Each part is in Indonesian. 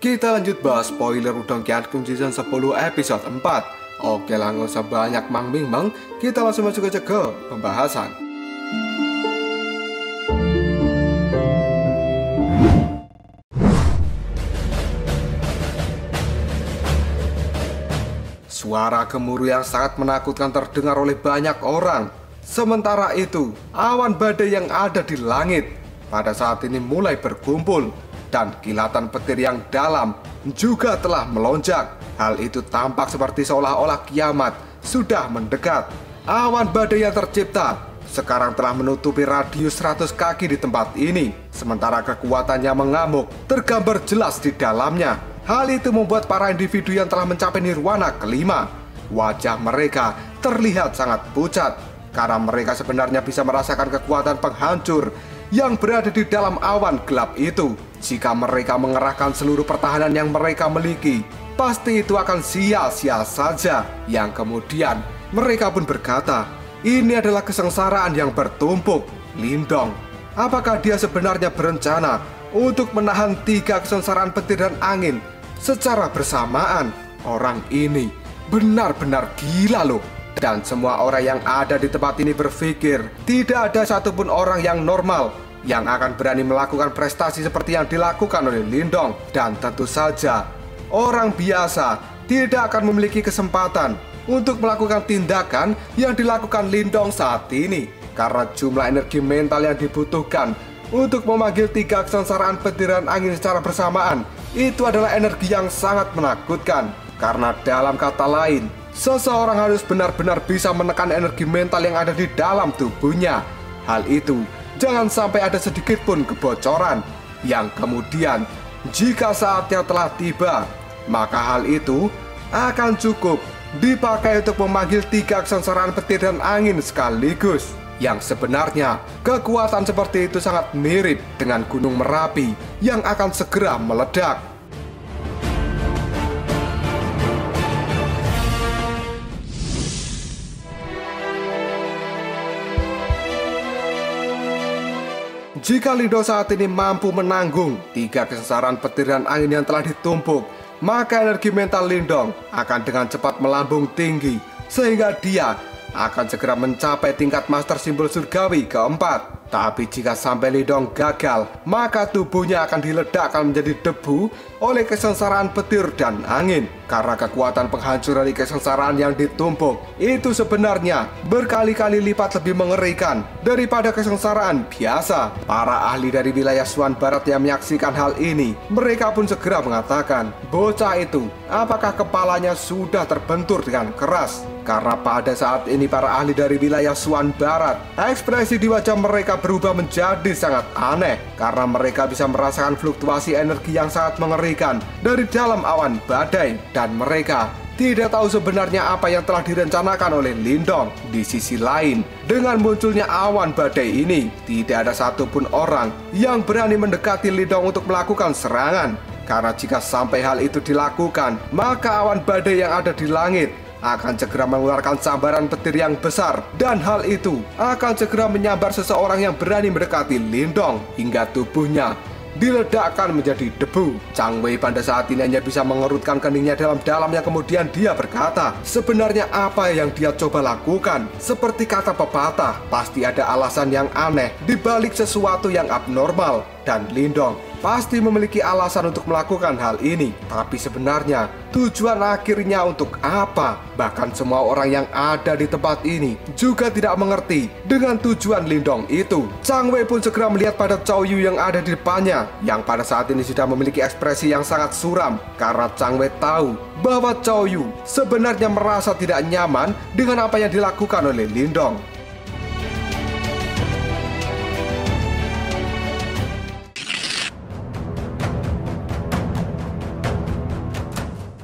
Kita lanjut bahas spoiler Udon Kyatkum Season 10 episode 4. Oke lah, nggak usah banyak mang-ming-mang, kita langsung masuk aja ke pembahasan. Suara gemuruh yang sangat menakutkan terdengar oleh banyak orang. Sementara itu, awan badai yang ada di langit pada saat ini mulai berkumpul, dan kilatan petir yang dalam juga telah melonjak. Hal itu tampak seperti seolah-olah kiamat sudah mendekat. Awan badai yang tercipta sekarang telah menutupi radius 100 kaki di tempat ini, sementara kekuatannya mengamuk tergambar jelas di dalamnya. Hal itu membuat para individu yang telah mencapai nirwana kelima, wajah mereka terlihat sangat pucat, karena mereka sebenarnya bisa merasakan kekuatan penghancur yang berada di dalam awan gelap itu. Jika mereka mengerahkan seluruh pertahanan yang mereka miliki, pasti itu akan sia-sia saja. Yang kemudian mereka pun berkata, ini adalah kesengsaraan yang bertumpuk. Lindong, apakah dia sebenarnya berencana untuk menahan 3 kesengsaraan petir dan angin secara bersamaan? Orang ini benar-benar gila loh. Dan semua orang yang ada di tempat ini berpikir tidak ada satupun orang yang normal yang akan berani melakukan prestasi seperti yang dilakukan oleh Lindong. Dan tentu saja orang biasa tidak akan memiliki kesempatan untuk melakukan tindakan yang dilakukan Lindong saat ini, karena jumlah energi mental yang dibutuhkan untuk memanggil 3 kesengsaraan petir dan angin secara bersamaan itu adalah energi yang sangat menakutkan. Karena dalam kata lain, seseorang harus benar-benar bisa menekan energi mental yang ada di dalam tubuhnya. Hal itu jangan sampai ada sedikit pun kebocoran, yang kemudian jika saatnya telah tiba, maka hal itu akan cukup dipakai untuk memanggil 3 kesengsaraan petir dan angin sekaligus. Yang sebenarnya kekuatan seperti itu sangat mirip dengan Gunung Merapi yang akan segera meledak. Jika Lindong saat ini mampu menanggung 3 kesengsaraan petir dan angin yang telah ditumpuk, maka energi mental Lindong akan dengan cepat melambung tinggi, sehingga dia akan segera mencapai tingkat master simbol surgawi keempat. Tapi jika sampai Lindong gagal, maka tubuhnya akan diledakkan menjadi debu oleh kesengsaraan petir dan angin. Karena kekuatan penghancur dari kesengsaraan yang ditumpuk itu sebenarnya berkali-kali lipat lebih mengerikan daripada kesengsaraan biasa. Para ahli dari wilayah Suan Barat yang menyaksikan hal ini, mereka pun segera mengatakan, bocah itu apakah kepalanya sudah terbentur dengan keras? Karena pada saat ini para ahli dari wilayah Suan Barat, ekspresi di wajah mereka berubah menjadi sangat aneh, karena mereka bisa merasakan fluktuasi energi yang sangat mengerikan dari dalam awan badai, dan mereka tidak tahu sebenarnya apa yang telah direncanakan oleh Lindong. Di sisi lain, dengan munculnya awan badai ini, tidak ada satupun orang yang berani mendekati Lindong untuk melakukan serangan. Karena jika sampai hal itu dilakukan, maka awan badai yang ada di langit akan segera mengeluarkan sambaran petir yang besar, dan hal itu akan segera menyambar seseorang yang berani mendekati Lindong hingga tubuhnya diledakkan menjadi debu. Chang Wei pada saat ini hanya bisa mengerutkan keningnya dalam-dalamnya, kemudian dia berkata, sebenarnya apa yang dia coba lakukan? Seperti kata pepatah, pasti ada alasan yang aneh di balik sesuatu yang abnormal, dan Lindong pasti memiliki alasan untuk melakukan hal ini. Tapi sebenarnya tujuan akhirnya untuk apa? Bahkan semua orang yang ada di tempat ini juga tidak mengerti dengan tujuan Lindong itu. Chang Wei pun segera melihat pada Chow Yu yang ada di depannya, yang pada saat ini sudah memiliki ekspresi yang sangat suram. Karena Chang Wei tahu bahwa Chow Yu sebenarnya merasa tidak nyaman dengan apa yang dilakukan oleh Lindong.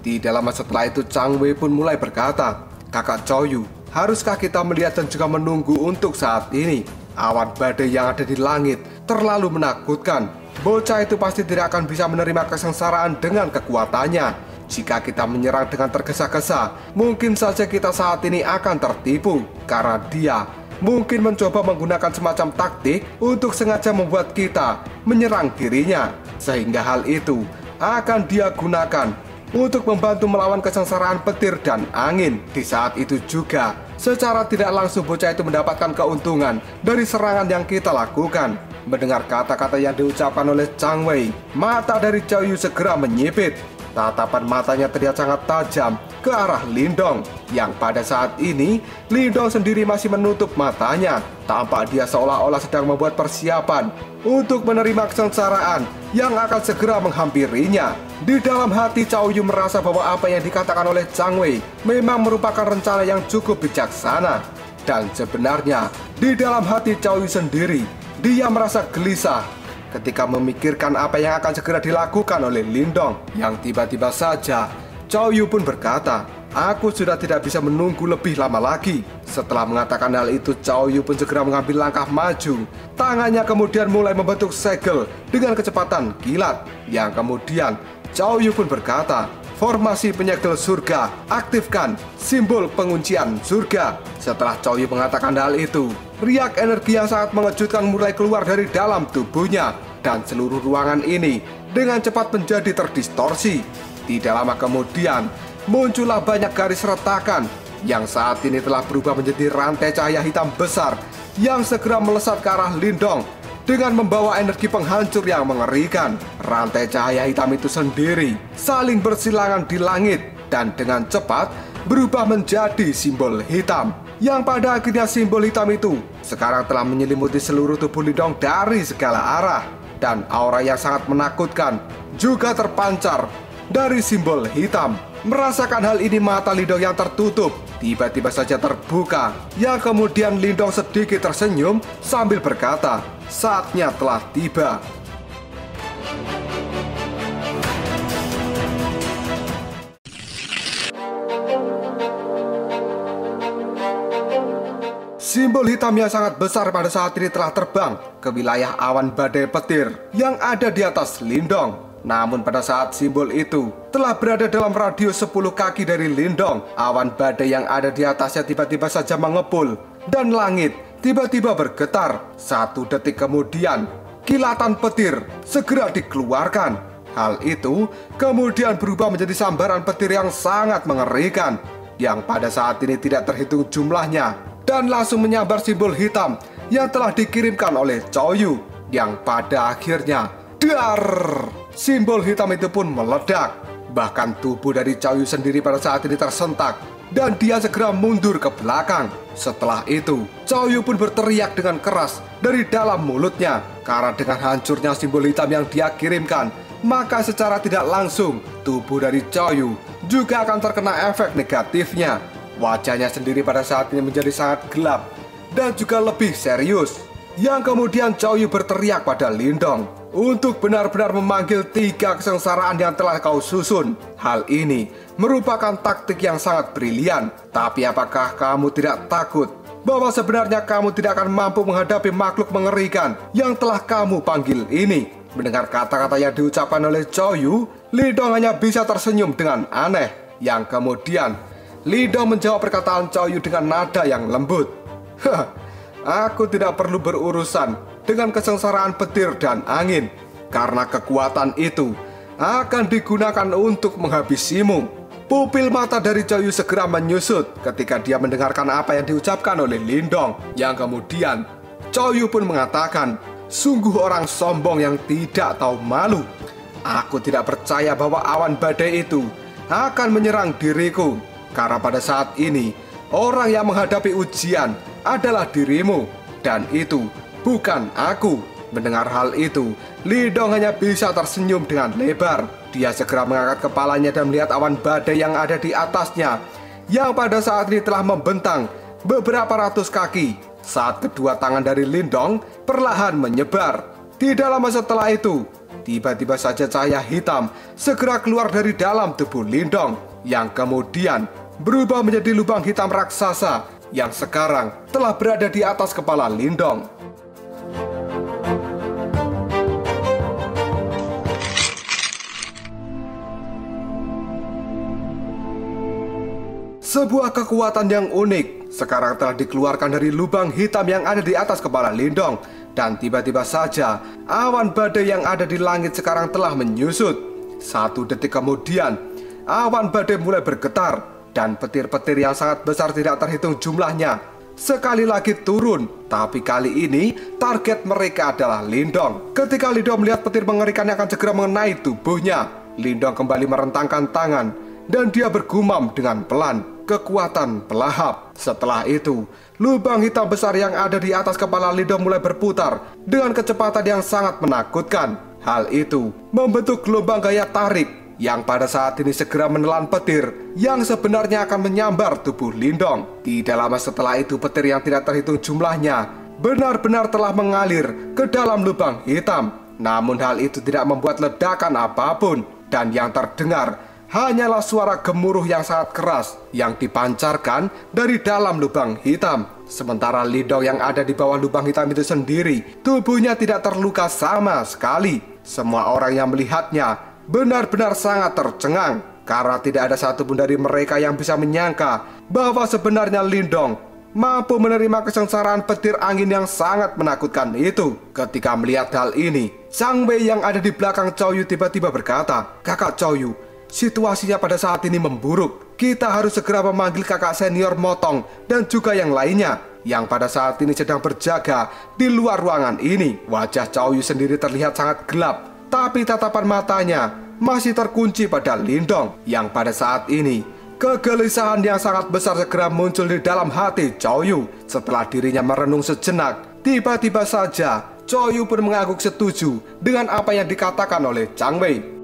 Tidak lama setelah itu, Chang Wei pun mulai berkata, kakak Chow Yu, haruskah kita melihat dan juga menunggu untuk saat ini? Awan badai yang ada di langit terlalu menakutkan. Bocah itu pasti tidak akan bisa menerima kesengsaraan dengan kekuatannya. Jika kita menyerang dengan tergesa-gesa, mungkin saja kita saat ini akan tertipu. Karena dia mungkin mencoba menggunakan semacam taktik untuk sengaja membuat kita menyerang dirinya. sehingga hal itu akan dia gunakan untuk membantu melawan kesengsaraan petir dan angin. Di saat itu juga, secara tidak langsung bocah itu mendapatkan keuntungan dari serangan yang kita lakukan. Mendengar kata-kata yang diucapkan oleh Chang Wei, mata dari Cao Yu segera menyipit. Tatapan matanya terlihat sangat tajam ke arah Lindong, yang pada saat ini Lindong sendiri masih menutup matanya. Tampak dia seolah-olah sedang membuat persiapan untuk menerima kesengsaraan yang akan segera menghampirinya. Di dalam hati Cao Yu merasa bahwa apa yang dikatakan oleh Chang Wei memang merupakan rencana yang cukup bijaksana. Dan sebenarnya di dalam hati Cao Yu sendiri, dia merasa gelisah ketika memikirkan apa yang akan segera dilakukan oleh Lindong. Yang tiba-tiba saja Cao Yu pun berkata, "Aku sudah tidak bisa menunggu lebih lama lagi." Setelah mengatakan hal itu, Cao Yu pun segera mengambil langkah maju. Tangannya kemudian mulai membentuk segel dengan kecepatan kilat. Yang kemudian Cao Yu pun berkata, "Formasi penyegel surga, aktifkan simbol penguncian surga." Setelah Cao Yu mengatakan hal itu, riak energi yang sangat mengejutkan mulai keluar dari dalam tubuhnya, dan seluruh ruangan ini dengan cepat menjadi terdistorsi. Tidak lama kemudian, muncullah banyak garis retakan yang saat ini telah berubah menjadi rantai cahaya hitam besar yang segera melesat ke arah Lindong dengan membawa energi penghancur yang mengerikan. Rantai cahaya hitam itu sendiri saling bersilangan di langit dan dengan cepat berubah menjadi simbol hitam, yang pada akhirnya simbol hitam itu sekarang telah menyelimuti seluruh tubuh Lindong dari segala arah. Dan aura yang sangat menakutkan juga terpancar dari simbol hitam. Merasakan hal ini, mata Lindong yang tertutup tiba-tiba saja terbuka, yang kemudian Lindong sedikit tersenyum sambil berkata, "Saatnya telah tiba." Simbol hitam yang sangat besar pada saat ini telah terbang ke wilayah awan badai petir yang ada di atas Lindong. Namun pada saat simbol itu telah berada dalam radius 10 kaki dari Lindong, awan badai yang ada di atasnya tiba-tiba saja mengepul dan langit tiba-tiba bergetar. 1 detik kemudian, kilatan petir segera dikeluarkan. Hal itu kemudian berubah menjadi sambaran petir yang sangat mengerikan, yang pada saat ini tidak terhitung jumlahnya, dan langsung menyambar simbol hitam yang telah dikirimkan oleh Cao Yu, yang pada akhirnya dar, simbol hitam itu pun meledak. Bahkan tubuh dari Cao Yu sendiri pada saat ini tersentak dan dia segera mundur ke belakang. Setelah itu, Cao Yu pun berteriak dengan keras dari dalam mulutnya, karena dengan hancurnya simbol hitam yang dia kirimkan, maka secara tidak langsung tubuh dari Cao Yu juga akan terkena efek negatifnya. Wajahnya sendiri pada saat ini menjadi sangat gelap dan juga lebih serius. Yang kemudian Cao Yu berteriak pada Lindong untuk benar-benar memanggil 3 kesengsaraan yang telah kau susun. Hal ini merupakan taktik yang sangat brilian. Tapi apakah kamu tidak takut bahwa sebenarnya kamu tidak akan mampu menghadapi makhluk mengerikan yang telah kamu panggil ini? Mendengar kata-kata yang diucapkan oleh Cao Yu, Lindong hanya bisa tersenyum dengan aneh. Yang kemudian Lindong menjawab perkataan Cao Yu dengan nada yang lembut. "Aku tidak perlu berurusan dengan kesengsaraan petir dan angin, karena kekuatan itu akan digunakan untuk menghabisimu." Pupil mata dari Cao Yu segera menyusut ketika dia mendengarkan apa yang diucapkan oleh Lindong. Yang kemudian Cao Yu pun mengatakan, "Sungguh orang sombong yang tidak tahu malu. Aku tidak percaya bahwa awan badai itu akan menyerang diriku. Karena pada saat ini, orang yang menghadapi ujian adalah dirimu, dan itu bukan aku." Mendengar hal itu, Lindong hanya bisa tersenyum dengan lebar. Dia segera mengangkat kepalanya dan melihat awan badai yang ada di atasnya, yang pada saat ini telah membentang beberapa ratus kaki, saat kedua tangan dari Lindong perlahan menyebar. Tidak lama setelah itu, tiba-tiba saja cahaya hitam segera keluar dari dalam tubuh Lindong, yang kemudian berubah menjadi lubang hitam raksasa yang sekarang telah berada di atas kepala Lindong. Sebuah kekuatan yang unik sekarang telah dikeluarkan dari lubang hitam yang ada di atas kepala Lindong. Dan tiba-tiba saja, awan badai yang ada di langit sekarang telah menyusut. 1 detik kemudian, awan badai mulai bergetar, dan petir-petir yang sangat besar tidak terhitung jumlahnya sekali lagi turun. Tapi kali ini, target mereka adalah Lindong. Ketika Lindong melihat petir mengerikan yang akan segera mengenai tubuhnya, Lindong kembali merentangkan tangan, dan dia bergumam dengan pelan, kekuatan pelahap. Setelah itu, lubang hitam besar yang ada di atas kepala Lindong mulai berputar dengan kecepatan yang sangat menakutkan. Hal itu membentuk gelombang gaya tarik yang pada saat ini segera menelan petir yang sebenarnya akan menyambar tubuh Lindong. Tidak lama setelah itu, petir yang tidak terhitung jumlahnya benar-benar telah mengalir ke dalam lubang hitam. Namun hal itu tidak membuat ledakan apapun, dan yang terdengar hanyalah suara gemuruh yang sangat keras yang dipancarkan dari dalam lubang hitam. Sementara Lindong yang ada di bawah lubang hitam itu sendiri, tubuhnya tidak terluka sama sekali. Semua orang yang melihatnya benar-benar sangat tercengang, karena tidak ada satupun dari mereka yang bisa menyangka bahwa sebenarnya Lindong mampu menerima kesengsaraan petir angin yang sangat menakutkan itu. Ketika melihat hal ini, Zhang Wei yang ada di belakang Cao Yu tiba-tiba berkata, "Kakak Cao Yu, situasinya pada saat ini memburuk. Kita harus segera memanggil kakak senior Motong dan juga yang lainnya yang pada saat ini sedang berjaga di luar ruangan ini." Wajah Cao Yu sendiri terlihat sangat gelap, tapi tatapan matanya masih terkunci pada Lindong yang pada saat ini kegelisahan yang sangat besar segera muncul di dalam hati Cao Yu. Setelah dirinya merenung sejenak, tiba-tiba saja Cao Yu pun mengangguk setuju dengan apa yang dikatakan oleh Zhang Wei.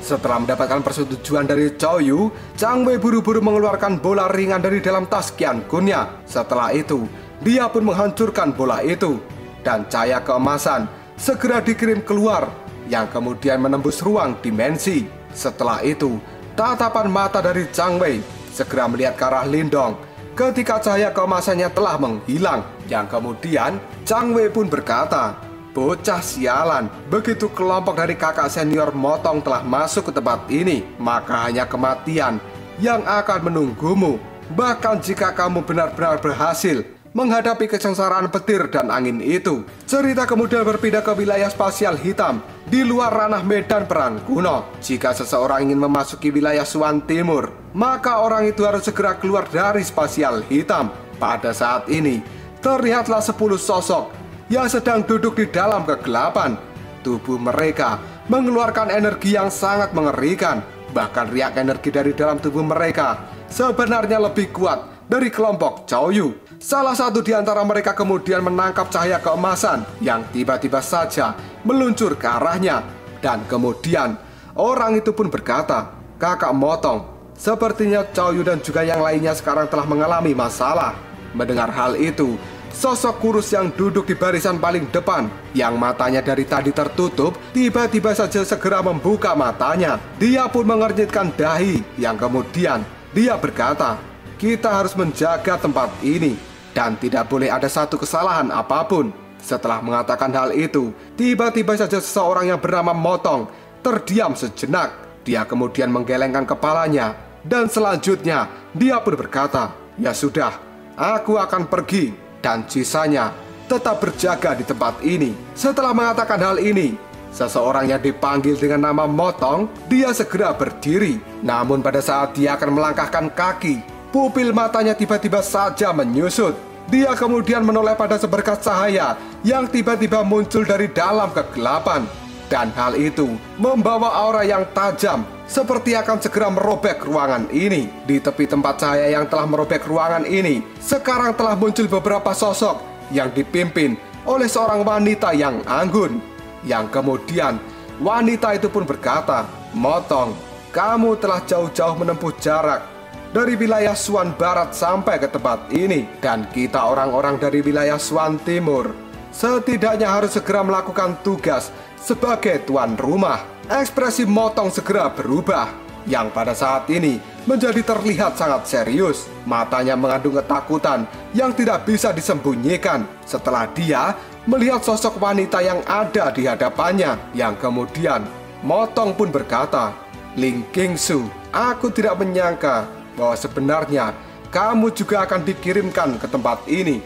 Setelah mendapatkan persetujuan dari Cao Yu, Zhang Wei buru-buru mengeluarkan bola ringan dari dalam tas Qiankunnya. Setelah itu, dia pun menghancurkan bola itu, dan cahaya keemasan segera dikirim keluar yang kemudian menembus ruang dimensi. Setelah itu, tatapan mata dari Zhang Wei segera melihat ke arah Lindong ketika cahaya keemasannya telah menghilang. Yang kemudian Zhang Wei pun berkata, "Bocah sialan, begitu kelompok dari kakak senior Motong telah masuk ke tempat ini, maka hanya kematian yang akan menunggumu. Bahkan jika kamu benar-benar berhasil menghadapi kesengsaraan petir dan angin itu." Cerita kemudian berpindah ke wilayah spasial hitam di luar ranah medan perang kuno. Jika seseorang ingin memasuki wilayah Suan Timur, maka orang itu harus segera keluar dari spasial hitam. Pada saat ini, terlihatlah 10 sosok yang sedang duduk di dalam kegelapan. Tubuh mereka mengeluarkan energi yang sangat mengerikan. Bahkan riak energi dari dalam tubuh mereka sebenarnya lebih kuat dari kelompok Cao Yu. Salah satu di antara mereka kemudian menangkap cahaya keemasan yang tiba-tiba saja meluncur ke arahnya. Dan kemudian orang itu pun berkata, "Kakak Motong, sepertinya Cao Yu dan juga yang lainnya sekarang telah mengalami masalah." Mendengar hal itu, sosok kurus yang duduk di barisan paling depan, yang matanya dari tadi tertutup, tiba-tiba saja segera membuka matanya. Dia pun mengernyitkan dahi, yang kemudian dia berkata, "Kita harus menjaga tempat ini, dan tidak boleh ada satu kesalahan apapun." Setelah mengatakan hal itu, tiba-tiba saja seseorang yang bernama Motong terdiam sejenak. Dia kemudian menggelengkan kepalanya, dan selanjutnya dia pun berkata, "Ya sudah, aku akan pergi, dan sisanya tetap berjaga di tempat ini." Setelah mengatakan hal ini, seseorang yang dipanggil dengan nama Motong, dia segera berdiri. Namun pada saat dia akan melangkahkan kaki, pupil matanya tiba-tiba saja menyusut. Dia kemudian menoleh pada seberkas cahaya yang tiba-tiba muncul dari dalam kegelapan. Dan hal itu membawa aura yang tajam, seperti akan segera merobek ruangan ini. Di tepi tempat cahaya yang telah merobek ruangan ini, sekarang telah muncul beberapa sosok yang dipimpin oleh seorang wanita yang anggun. Yang kemudian wanita itu pun berkata, "Motong, kamu telah jauh-jauh menempuh jarak dari wilayah Suan Barat sampai ke tempat ini, dan kita orang-orang dari wilayah Suan Timur setidaknya harus segera melakukan tugas sebagai tuan rumah." Ekspresi Motong segera berubah, yang pada saat ini menjadi terlihat sangat serius. Matanya mengandung ketakutan yang tidak bisa disembunyikan. Setelah dia melihat sosok wanita yang ada di hadapannya, yang kemudian Motong pun berkata, "Ling Qingsu, aku tidak menyangka bahwa sebenarnya kamu juga akan dikirimkan ke tempat ini."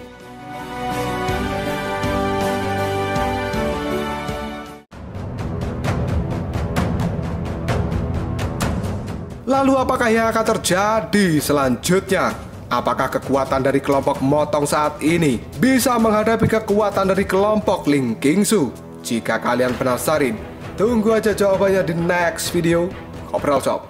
Lalu apakah yang akan terjadi selanjutnya? Apakah kekuatan dari kelompok Motong saat ini bisa menghadapi kekuatan dari kelompok Ling Qingsu? Jika kalian penasaran, tunggu aja jawabannya di next video. Ngobrol Sob.